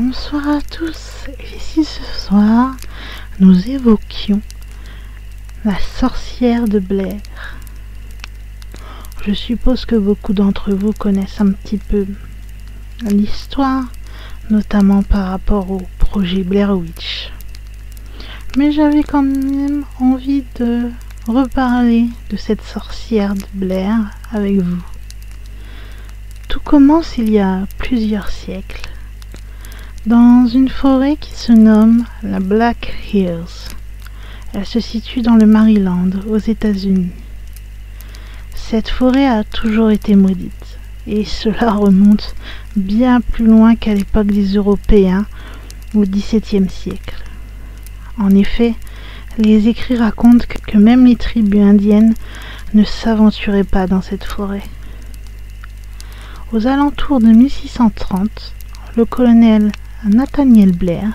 Bonsoir à tous, et si ce soir nous évoquions la sorcière de Blair. Je suppose que beaucoup d'entre vous connaissent un petit peu l'histoire, notamment par rapport au projet Blair Witch. Mais j'avais quand même envie de reparler de cette sorcière de Blair avec vous. Tout commence il y a plusieurs siècles, dans une forêt qui se nomme la Black Hills. Elle se situe dans le Maryland, aux États-Unis. Cette forêt a toujours été maudite, et cela remonte bien plus loin qu'à l'époque des Européens, au XVIIe siècle. En effet, les écrits racontent que même les tribus indiennes ne s'aventuraient pas dans cette forêt. Aux alentours de 1630, le colonel Nathaniel Blair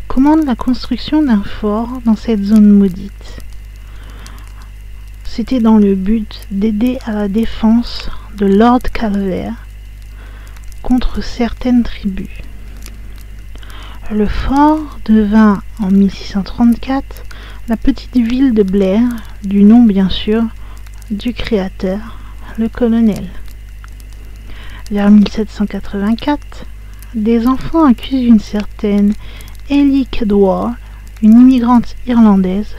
commande la construction d'un fort dans cette zone maudite. C'était dans le but d'aider à la défense de Lord Calvert contre certaines tribus. Le fort devint en 1634 la petite ville de Blair, du nom bien sûr du créateur, le colonel. Vers 1784, des enfants accusent une certaine Ellie Kedward, une immigrante irlandaise,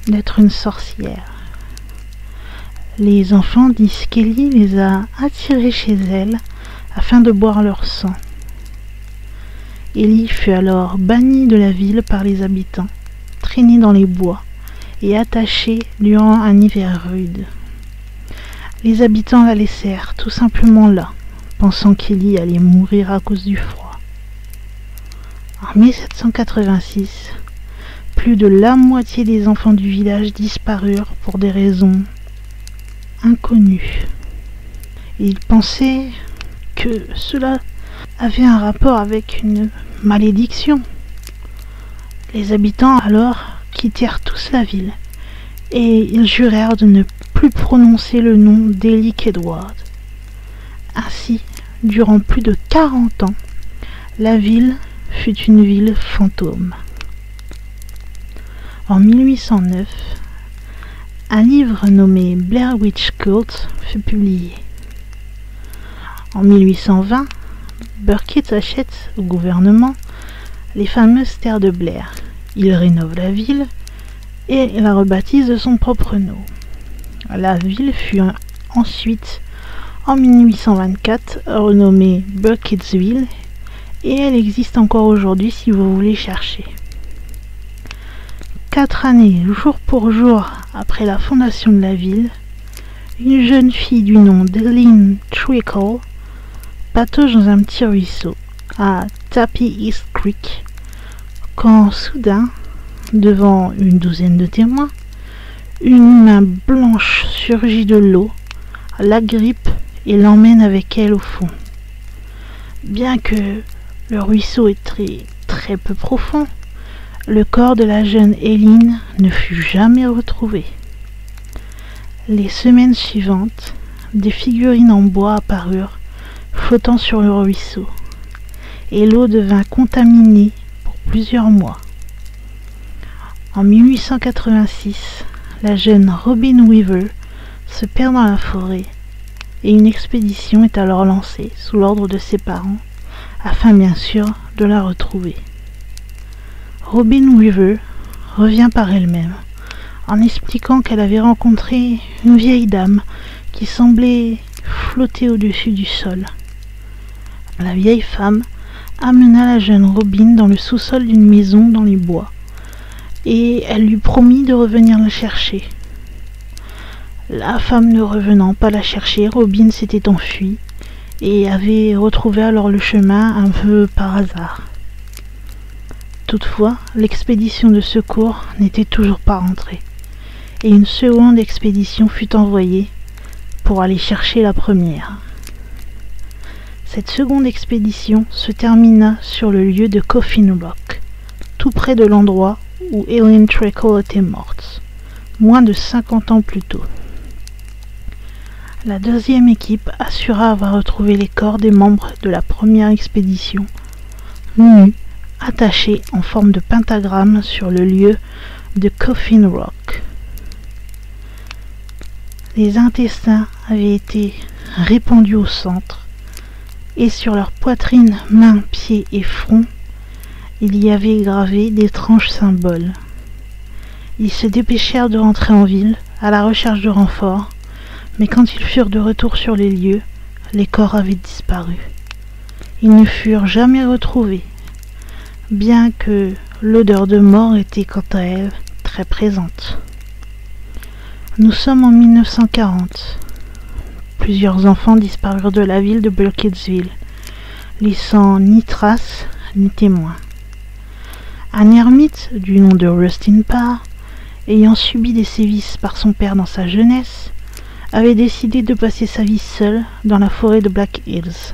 d'être une sorcière. Les enfants disent qu'Ellie les a attirés chez elle afin de boire leur sang. Ellie fut alors bannie de la ville par les habitants, traînée dans les bois et attachée durant un hiver rude. Les habitants la laissèrent tout simplement là, pensant qu'Ellie allait mourir à cause du froid. En 1786, plus de la moitié des enfants du village disparurent pour des raisons inconnues. Ils pensaient que cela avait un rapport avec une malédiction. Les habitants alors quittèrent tous la ville et ils jurèrent de ne plus prononcer le nom d'Ellie Kedward. Ainsi, durant plus de 40 ans, la ville fut une ville fantôme. En 1809, un livre nommé Blair Witch Cult fut publié. En 1820, Burkitt achète au gouvernement les fameuses terres de Blair. Il rénove la ville et la rebaptise de son propre nom. La ville fut ensuite, en 1824, renommée Burkittsville, et elle existe encore aujourd'hui si vous voulez chercher. 4 années, jour pour jour, après la fondation de la ville, une jeune fille du nom d'Eileen Trickle patauge dans un petit ruisseau, à Tappy East Creek, quand soudain, devant une douzaine de témoins, une main blanche surgit de l'eau, l'agrippe et l'emmène avec elle au fond. Bien que le ruisseau est très peu profond, le corps de la jeune Eileen ne fut jamais retrouvé. Les semaines suivantes, des figurines en bois apparurent, flottant sur le ruisseau, et l'eau devint contaminée pour plusieurs mois. En 1886, la jeune Robin Weaver se perd dans la forêt, et une expédition est alors lancée sous l'ordre de ses parents, afin bien sûr de la retrouver. Robin Weaver revient par elle-même, en expliquant qu'elle avait rencontré une vieille dame qui semblait flotter au-dessus du sol. La vieille femme amena la jeune Robin dans le sous-sol d'une maison dans les bois, et elle lui promit de revenir la chercher. La femme ne revenant pas la chercher, Robin s'était enfuie et avait retrouvé alors le chemin un peu par hasard. Toutefois, l'expédition de secours n'était toujours pas rentrée, et une seconde expédition fut envoyée pour aller chercher la première. Cette seconde expédition se termina sur le lieu de Coffin Rock, tout près de l'endroit où Eileen Trickle était morte, moins de 50 ans plus tôt. La deuxième équipe assura avoir retrouvé les corps des membres de la première expédition nu, attaché en forme de pentagramme sur le lieu de Coffin Rock. Les intestins avaient été répandus au centre, et sur leur poitrine, mains, pieds et front, il y avait gravé d'étranges symboles. Ils se dépêchèrent de rentrer en ville, à la recherche de renforts, mais quand ils furent de retour sur les lieux, les corps avaient disparu. Ils ne furent jamais retrouvés, bien que l'odeur de mort était quant à elle très présente. Nous sommes en 1940. Plusieurs enfants disparurent de la ville de Burkittsville, laissant ni traces ni témoins. Un ermite du nom de Rustin Parr, ayant subi des sévices par son père dans sa jeunesse, avait décidé de passer sa vie seul dans la forêt de Black Hills.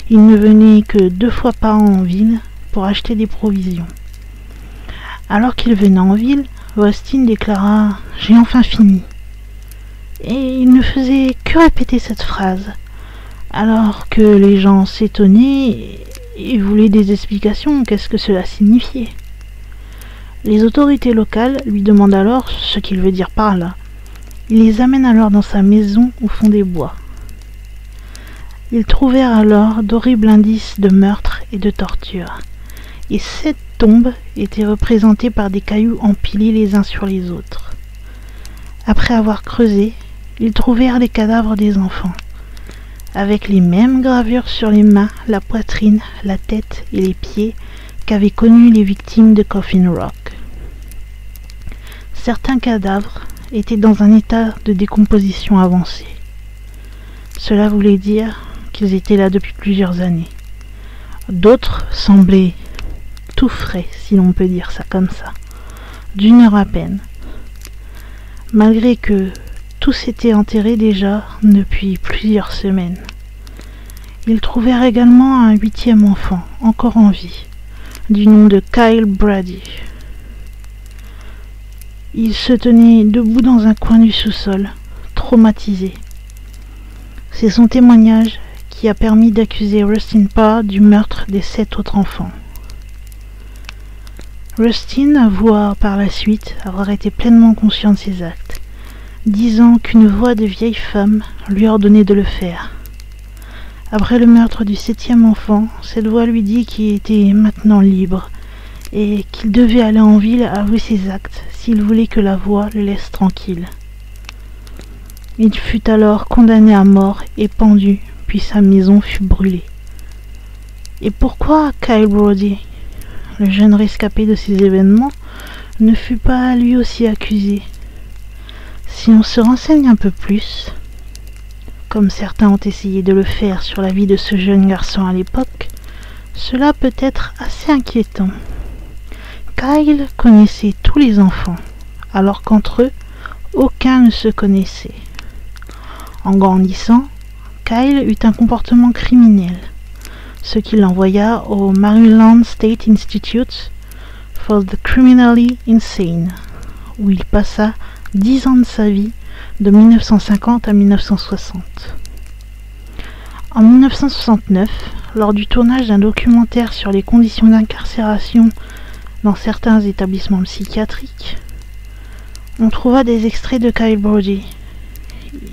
Il ne venait que 2 fois par an en ville pour acheter des provisions. Alors qu'il venait en ville, Rustin déclara « J'ai enfin fini ». Et il ne faisait que répéter cette phrase, alors que les gens s'étonnaient et voulaient des explications. Qu'est-ce que cela signifiait? Les autorités locales lui demandent alors ce qu'il veut dire par là. Il les amène alors dans sa maison au fond des bois. Ils trouvèrent alors d'horribles indices de meurtre et de torture, et 7 tombes étaient représentées par des cailloux empilés les uns sur les autres. Après avoir creusé, ils trouvèrent les cadavres des enfants, avec les mêmes gravures sur les mains, la poitrine, la tête et les pieds qu'avaient connus les victimes de Coffin Rock. Certains cadavres étaient dans un état de décomposition avancée. Cela voulait dire qu'ils étaient là depuis plusieurs années. D'autres semblaient tout frais, si l'on peut dire ça comme ça, d'1 heure à peine. Malgré que tous étaient enterrés déjà depuis plusieurs semaines. Ils trouvèrent également un 8e enfant, encore en vie, du nom de Kyle Brady. Il se tenait debout dans un coin du sous-sol, traumatisé. C'est son témoignage qui a permis d'accuser Rustin Parr du meurtre des 7 autres enfants. Rustin avoua par la suite avoir été pleinement conscient de ses actes, disant qu'une voix de vieille femme lui ordonnait de le faire. Après le meurtre du 7e enfant, cette voix lui dit qu'il était maintenant libre et qu'il devait aller en ville avouer ses actes s'il voulait que la voix le laisse tranquille. Il fut alors condamné à mort et pendu, puis sa maison fut brûlée. Et pourquoi Kyle Brady, le jeune rescapé de ces événements, ne fut pas lui aussi accusé? Si on se renseigne un peu plus, comme certains ont essayé de le faire sur la vie de ce jeune garçon à l'époque, cela peut être assez inquiétant. Kyle connaissait tous les enfants, alors qu'entre eux, aucun ne se connaissait. En grandissant, Kyle eut un comportement criminel, ce qui l'envoya au Maryland State Institute for the Criminally Insane, où il passa 10 ans de sa vie, de 1950 à 1960. En 1969, lors du tournage d'un documentaire sur les conditions d'incarcération dans certains établissements psychiatriques, on trouva des extraits de Kyle Brady.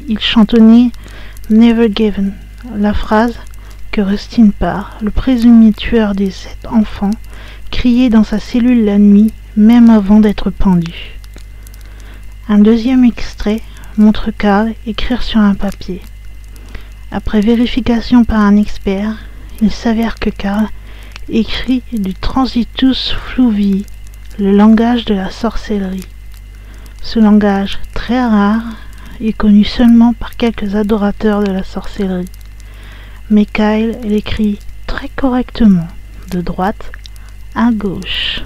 Il chantonnait « Never Given », la phrase que Rustin Parr, le présumé tueur des 7 enfants, criait dans sa cellule la nuit, même avant d'être pendu. Un deuxième extrait montre Carl écrire sur un papier. Après vérification par un expert, il s'avère que Carl écrit du transitus fluvii, le langage de la sorcellerie. Ce langage très rare est connu seulement par quelques adorateurs de la sorcellerie. Mais Kyle l'écrit très correctement, de droite à gauche.